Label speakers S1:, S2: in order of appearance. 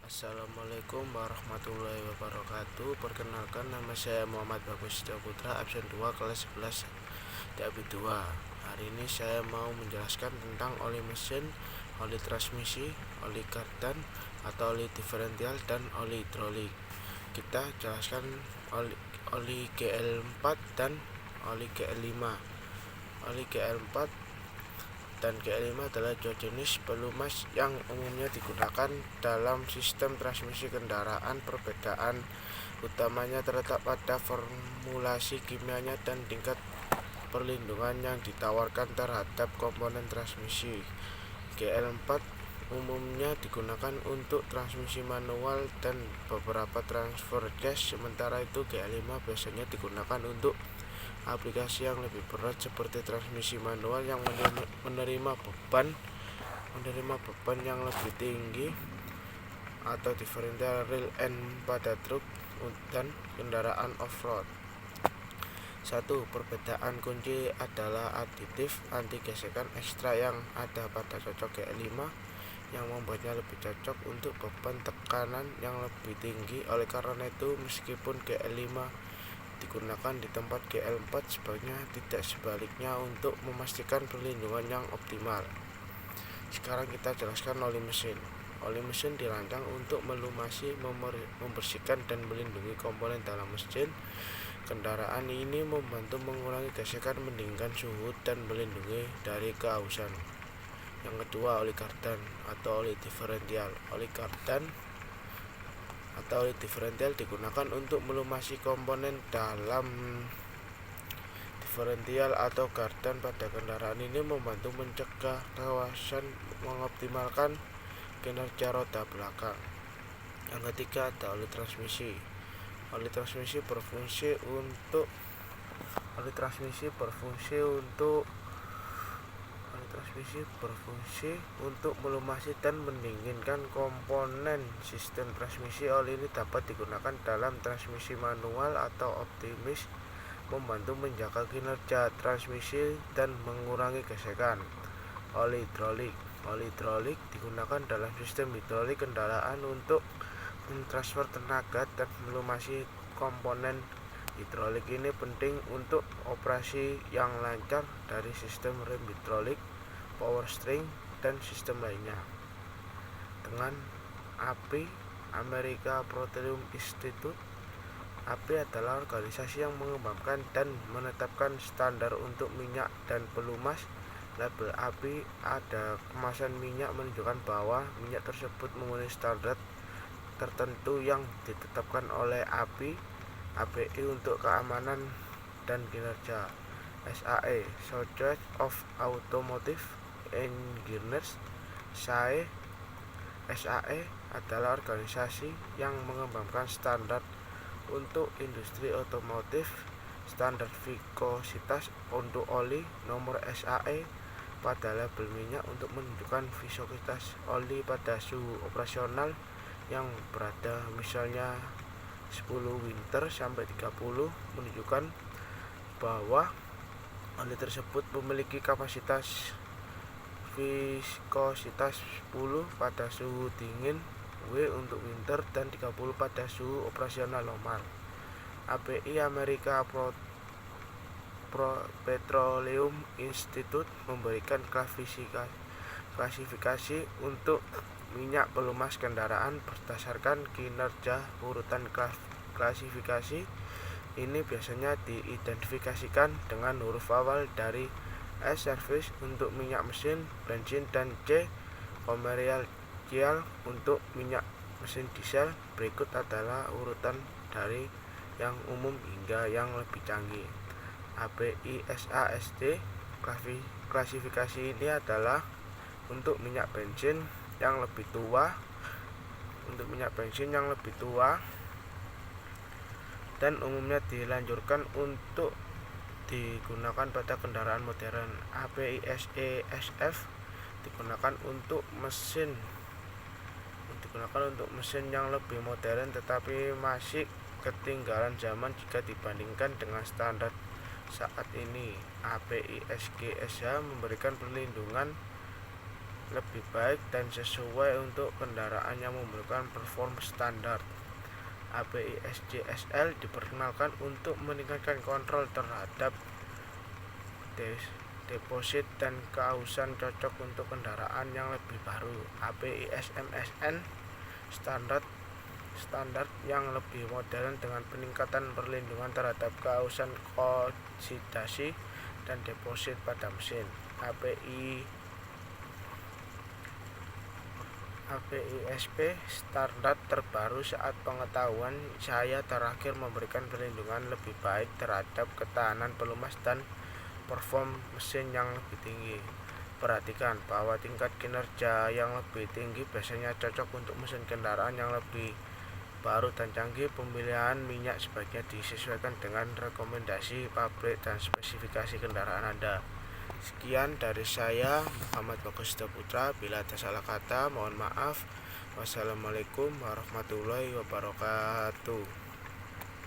S1: Assalamualaikum warahmatullahi wabarakatuh. Perkenalkan, nama saya Muhammad Bagus Putra, absen 2 kelas 11 TAB 2. Hari ini saya mau menjelaskan tentang oli mesin, oli transmisi, oli kardan atau oli diferensial, dan oli hidrolik. Kita jelaskan oli GL4 dan oli GL5. Oli GL4 dan GL5 adalah dua jenis pelumas yang umumnya digunakan dalam sistem transmisi kendaraan. Perbedaan utamanya terletak pada formulasi kimianya dan tingkat perlindungan yang ditawarkan terhadap komponen transmisi. GL4 umumnya digunakan untuk transmisi manual dan beberapa transfer case, sementara itu GL5 biasanya digunakan untuk aplikasi yang lebih berat seperti transmisi manual yang menerima beban yang lebih tinggi, atau diferensial real end pada truk dan kendaraan off-road. 1. Perbedaan kunci adalah aditif anti gesekan ekstra yang ada pada cocok GL5 yang membuatnya lebih cocok untuk beban tekanan yang lebih tinggi. Oleh karena itu, meskipun GL5 digunakan di tempat GL4, sebaiknya tidak sebaliknya untuk memastikan perlindungan yang optimal. Sekarang kita jelaskan oli mesin. Oli mesin dirancang untuk melumasi, membersihkan, dan melindungi komponen dalam mesin kendaraan. Ini membantu mengurangi gesekan, mendinginkan suhu, dan melindungi dari kehausan. Yang kedua, oli kardan atau oli diferensial. Oli kardan atau oli diferensial digunakan untuk melumasi komponen dalam diferensial atau kardan pada kendaraan. Ini membantu mencegah kehausan, mengoptimalkan kinerja roda belakang. Yang ketiga ada oli transmisi. Oli transmisi berfungsi untuk melumasi dan mendinginkan komponen sistem transmisi. Oli ini dapat digunakan dalam transmisi manual atau optimis, membantu menjaga kinerja transmisi dan mengurangi gesekan. Oli hidrolik. Oli hidrolik digunakan dalam sistem hidrolik kendaraan untuk mentransfer tenaga dan melumasi komponen hidrolik. Ini penting untuk operasi yang lancar dari sistem rem hidrolik, power steering, dan sistem lainnya. Dengan API, American Petroleum Institute. API adalah organisasi yang mengembangkan dan menetapkan standar untuk minyak dan pelumas. Label API ada kemasan minyak menunjukkan bahwa minyak tersebut memenuhi standar tertentu yang ditetapkan oleh API untuk keamanan dan kinerja. SAE, Society of Automotive Engineers. SAE adalah organisasi yang mengembangkan standar untuk industri otomotif. Standar viskositas untuk oli. Nomor SAE pada label minyak untuk menunjukkan viskositas oli pada suhu operasional yang berada, misalnya 10 winter sampai 30, menunjukkan bahwa oli tersebut memiliki kapasitas viskositas 10 pada suhu dingin W untuk winter dan 30 pada suhu operasional normal. API, American Petroleum Institute, memberikan klasifikasi untuk minyak pelumas kendaraan berdasarkan kinerja. Urutan klasifikasi ini biasanya diidentifikasikan dengan huruf awal dari S service untuk minyak mesin bensin dan C komersial untuk minyak mesin diesel. Berikut adalah urutan dari yang umum hingga yang lebih canggih. API SASD. Klasifikasi ini adalah untuk minyak bensin yang lebih tua dan umumnya dilanjutkan untuk digunakan pada kendaraan modern. API SESF digunakan untuk mesin yang lebih modern tetapi masih ketinggalan zaman jika dibandingkan dengan standar saat ini. API SGSH memberikan perlindungan lebih baik dan sesuai untuk kendaraan yang memerlukan performance standar. API SCSL diperkenalkan untuk meningkatkan kontrol terhadap deposit dan keausan cocok untuk kendaraan yang lebih baru. API SMSN standar yang lebih modern dengan peningkatan perlindungan terhadap keausan oksidasi dan deposit pada mesin. API-SP standar terbaru saat pengetahuan saya terakhir memberikan perlindungan lebih baik terhadap ketahanan pelumas dan perform mesin yang lebih tinggi. Perhatikan bahwa tingkat kinerja yang lebih tinggi biasanya cocok untuk mesin kendaraan yang lebih baru dan canggih. Pemilihan minyak sebaiknya disesuaikan dengan rekomendasi pabrik dan spesifikasi kendaraan Anda. Sekian dari saya, Muhammad Bagus Putra. Bila ada salah kata, mohon maaf. Wassalamualaikum warahmatullahi wabarakatuh.